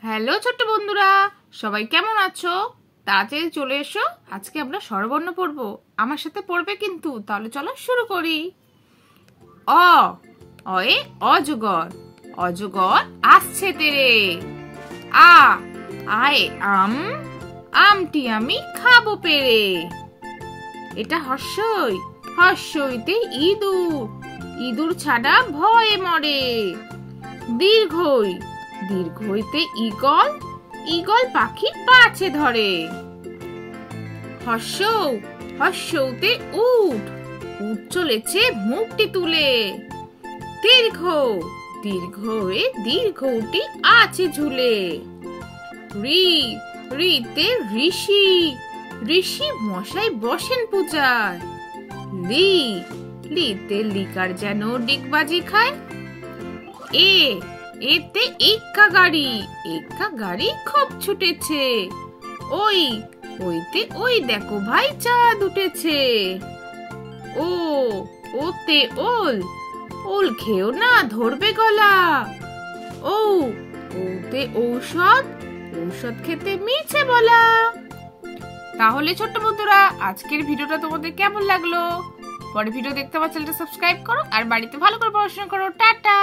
Hello ছোট্ট বন্ধুরা, সবাই কেমন আছো? তাড়াতাড়ি চলে এসো, আজকে আমরা স্বরবর্ণ পড়বো। আমার সাথে পড়বে কিন্তু। তাহলে চলো শুরু করি। অ অয়ে অজগর, অজগর আসছে তেরে। আ আয়ে আম, আমটি আমি খাবো পেরে। এটা হর্ষই, হর্ষইতে ইঁদুর, ইঁদুর ছাড়া ভয়ে মরে। দীর্ঘই, দীর্ঘইতে ঈগল, ঈগল পাখি পাছে ধরে। হর্ষৌ, হর্ষৌতে উট, উট চলেছে মুখটি তুলে। দীর্ঘ, দীর্ঘয়ে দীর্ঘটি আছে ঝুলে। ঋ, ঋতে ঋষি, ঋষি মশাই বসেন পূজায়। লি, লিতে লিকার যেন ডিগবাজি খায়। এ, এতে এক্কা গাড়ি, এক্কা গাড়ি খুব ছুটেছে। ওই, ওইতে ওই দেখো ভাই চাঁদ উঠেছে। ও, ওতে ওল, ওল খেও না ধরবে গলা। ও, ওতে ঔষধ, ঔষধ খেতে মিছে বলা। তাহলে ছোট্ট বন্ধুরা, আজকের ভিডিওটা তোমাদের কেমন লাগলো? পরে ভিডিও দেখতে আমার চ্যানেলটা সাবস্ক্রাইব করো আর বাড়িতে ভালো করে পড়াশোনা করো। টাটা।